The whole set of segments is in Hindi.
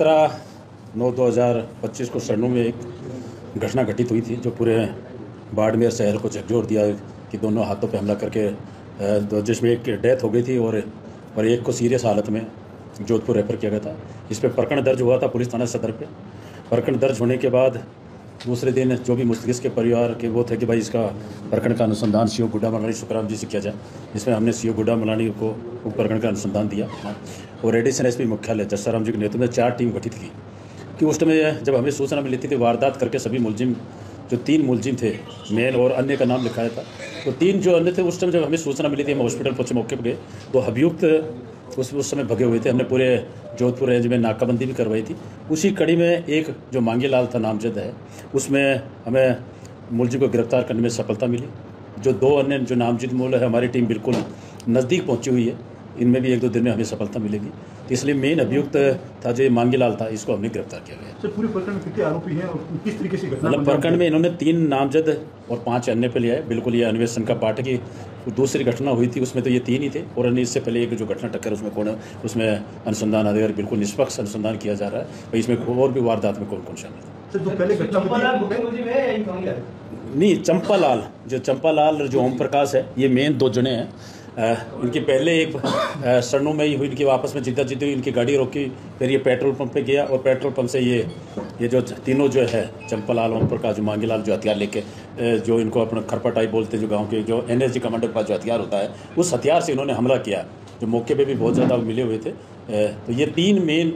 17/9/2025 को सरनू में एक घटना घटित हुई थी जो पूरे बाड़मेर शहर को झकझोर दिया कि दोनों हाथों पे हमला करके जिसमें एक डेथ हो गई थी और एक को सीरियस हालत में जोधपुर रेफर किया गया था। इस पर प्रकरण दर्ज हुआ था पुलिस थाना सदर पे। प्रकरण दर्ज होने के बाद दूसरे दिन जो भी मुस्तगिस के परिवार के वो थे कि भाई इसका प्रकरण का अनुसंधान सीओ गुड्डा मलानी सुखराम जी से किया जाए। इसमें हमने सीओ गुड्डा मलानी को प्रकरण का अनुसंधान दिया और एडिशनल एसपी मुख्यालय जस्साराम जी के नेतृत्व में 4 टीम गठित की कि उस समय जब हमें सूचना मिली थी वारदात करके सभी मुलजिम जो 3 मुलजिम थे मेल और अन्य का नाम लिखाया था, तो 3 जो अन्य थे उस टाइम जब हमें सूचना मिली थी हम हॉस्पिटल पहुंचे, मौके पर गए तो अभियुक्त उस समय भगे हुए थे। हमने पूरे जोधपुर रेंज में नाकाबंदी भी करवाई थी। उसी कड़ी में एक जो मांगी लाल था नामजद है, उसमें हमें मुलजिम को गिरफ्तार करने में सफलता मिली। जो 2 अन्य जो नामजद मूल है हमारी टीम बिल्कुल नज़दीक पहुंची हुई है, इनमें भी 1-2 दिन में हमें सफलता मिलेगी। तो इसलिए मेन अभियुक्त था जो मांगी लाल था, इसको हमने गिरफ्तार किया गया। सर पूरे प्रकरण में कितने आरोपी हैं और किस तरीके से घटना? मतलब प्रकरण में इन्होंने 3 नामजद और 5 अन्य पे लिया है। बिल्कुल ये अन्वेषण का पार्ट है कि दूसरी घटना हुई थी उसमें तो ये 3 ही थे और अन्य इससे पहले एक जो घटना टक्कर उसमें कौन है, उसमें अनुसंधान अधिकारी बिल्कुल निष्पक्ष अनुसंधान किया जा रहा है भाई इसमें और भी वारदात में कौन कौन शामिल है। सर जो पहले घटना नहीं, चंपालाल जो ओम प्रकाश है ये मेन 2 जने हैं। इनकी पहले एक सरनू में ही हुई, इनकी आपस में जिद्दाजिद्दी हुई, इनकी गाड़ी रोकी, फिर ये पेट्रोल पंप पे गया और पेट्रोल पंप से ये जो तीनों जो है चंपालाल, ओम प्रकाश, जो मांगीलाल जो हथियार लेके जो इनको अपना खरपा टाइप बोलते हैं जो गांव के जो एनएसजी कमांडर के पास जो हथियार होता है उस हथियार से इन्होंने हमला किया जो मौके पर भी बहुत ज़्यादा मिले हुए थे। तो ये 3 मेन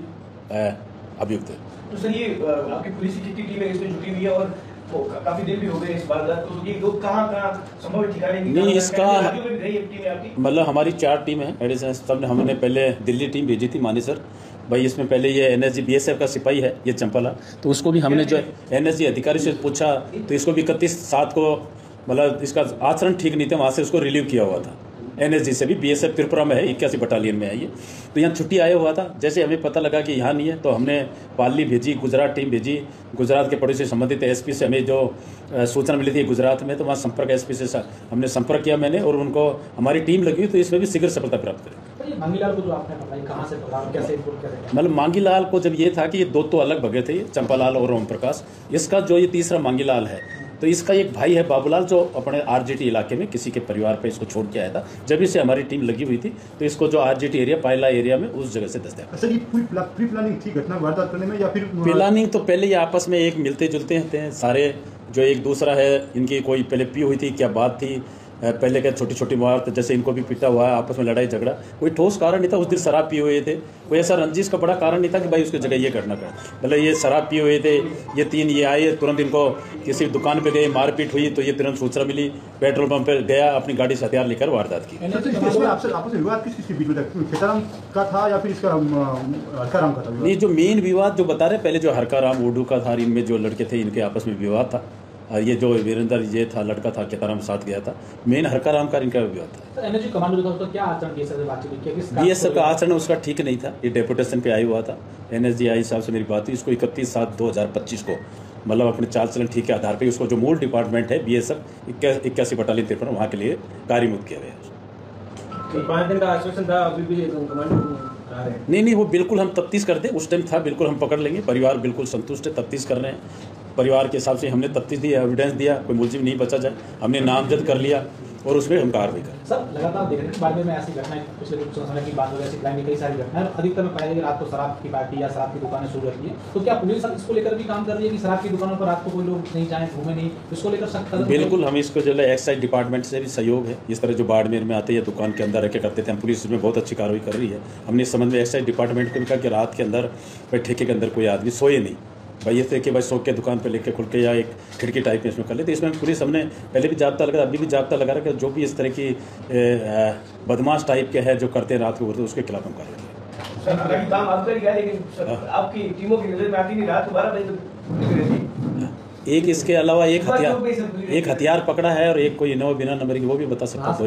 अभियुक्त है। तो सर ये आपकी पुलिस की कितनी टीम है इसमें जुटी हुई है और काफी देर भी हो गई इस वारदात को, ये लोग कहाँ संभव ठिकाने नहीं इसका मतलब हमारी 4 टीम है एडिशनल। सब हमने पहले दिल्ली टीम भेजी थी मानेसर भाई, इसमें पहले ये एनएसजी बीएसएफ का सिपाही है ये चंपाला, तो उसको भी हमने जो एनएसजी अधिकारी से पूछा तो इसको भी 31/7 को मतलब इसका आचरण ठीक नहीं था, वहाँ से उसको रिलीव किया हुआ था। एनएसजी से भी बीएसएफ त्रिपुरा में है, 81 बटालियन में है ये, तो यहाँ छुट्टी आया हुआ था। जैसे हमें पता लगा कि यहाँ नहीं है तो हमने पाली भेजी, गुजरात टीम भेजी। गुजरात के पड़ोसी से संबंधित एसपी से हमें जो सूचना मिली थी गुजरात में, तो वहाँ संपर्क एसपी से हमने संपर्क किया मैंने और उनको हमारी टीम लगी हुई, तो इसमें भी शीघ्र सफलता प्राप्त करें। मांगीलाल को जो आपने बताया कहाँ से पकड़ा, कैसे मतलब मांगीलाल को जब ये था कि ये 2 तो अलग भगे थे, चंपालाल और ओम प्रकाश। इसका जो ये तीसरा मांगीलाल है तो इसका एक भाई है बाबूलाल जो अपने आरजेटी इलाके में किसी के परिवार पे इसको छोड़ के आया था। जब इसे हमारी टीम लगी हुई थी तो इसको जो आरजेटी एरिया पायला एरिया में उस जगह से दस्तक। सर ये प्री प्लानिंग थी घटना वारदात करने में या फिर प्लानिंग? तो पहले ये आपस में एक मिलते जुलते हैं सारे, जो एक दूसरा है इनकी कोई पहले पी हुई थी क्या बात थी, पहले क्या छोटी छोटी वार जैसे इनको भी पीटा हुआ है, आपस में लड़ाई झगड़ा, कोई ठोस कारण नहीं था। उस दिन शराब पिए हुए थे, कोई ऐसा रंजिश का बड़ा कारण नहीं था कि भाई उसकी जगह ये घटना कर, मतलब ये शराब पिए हुए थे। ये 3 ये आए, तुरंत इनको किसी दुकान पे गए, मारपीट हुई तो ये तुरंत सूचना मिली, पेट्रोल पंप पे गया, अपनी गाड़ी से हथियार लेकर वारदात की। आपस में विवाद किस बीच में खेताराम का था या फिर इसका हरकाराम का था? नहीं, जो मेन विवाद जो बता रहे पहले जो हरकाराम उर्दू का था, इनमें जो लड़के थे इनके आपस में विवाद था। ये जो वीरेंद्र ये था लड़का था केताराम साथ गया था, मेन हरकाराम का इनका विवाद था। एनएसजी कमांडो जो था उसका क्या आचरण किया? बीएसएफ का आचरण उसका ठीक नहीं था, ये डेपुटेशन पे आया हुआ था। एनएसजी आई साहब से मेरी बात हुई, इसको 31/7/2025 को मतलब अपने चाल चलन ठीक के आधार पर उसको जो मूल डिपार्टमेंट है बीएसएफ 81 बटालियन त्रिपुरा वहाँ के लिए कार्यमुक्त किया गया। 5 दिन का आश्वासन था, अभी भी कमांडो नहीं वो बिल्कुल हम तफ्तीश कर दें, उस टाइम था बिल्कुल हम पकड़ लेंगे। परिवार बिल्कुल संतुष्ट है, तफ्तीश कर रहे हैं। परिवार के हिसाब से हमने तफ्तीश दी, एविडेंस दिया, कोई मुलजिम नहीं बचा जाए, हमने नामजद कर लिया और उसमें हम कार्रवाई करें। सर लगातार देख रहे हैं बाड़मेर में ऐसी घटनाएं पिछले कुछ समय की बात हो, ऐसी क्राइम की कई सारी घटनाएं अधिकतर में पाया गया रात को शराब की पार्टी या शराब की दुकानें शुरू रहती है, तो क्या पुलिस इसको लेकर भी काम कर रही है कि शराब की दुकानों पर रात को कोई लोग नहीं जाए, घूमे नहीं, इसको लेकर सख्त? बिल्कुल, हम इसको जो है एक्साइज डिपार्टमेंट से भी सहयोग है। इस तरह जो बाड़मेर में आते हैं दुकान के अंदर रखे करते थे, हम पुलिस इसमें बहुत अच्छी कार्रवाई कर रही है। हमने इस संबंध में एक्साइज डिपार्टमेंट को भी कहा कि रात के अंदर भाई ठेके के अंदर कोई आदमी सोए नहीं भाई, ये थे कि भाई सो के दुकान पे लेके खुल के या एक खिड़की टाइप में इसमें कर लेते। इसमें पुलिस हमने पहले भी जाब्ता लगा, अभी भी जाब्ता लगा रहा है कि जो भी इस तरह की बदमाश टाइप के है जो करते हैं रात को तो उसके खिलाफ हम कार्रवाई करेंगे। एक इसके अलावा एक हथियार पकड़ा है और एक कोई इनोवा बिना नंबर की, वो भी बता सकता है।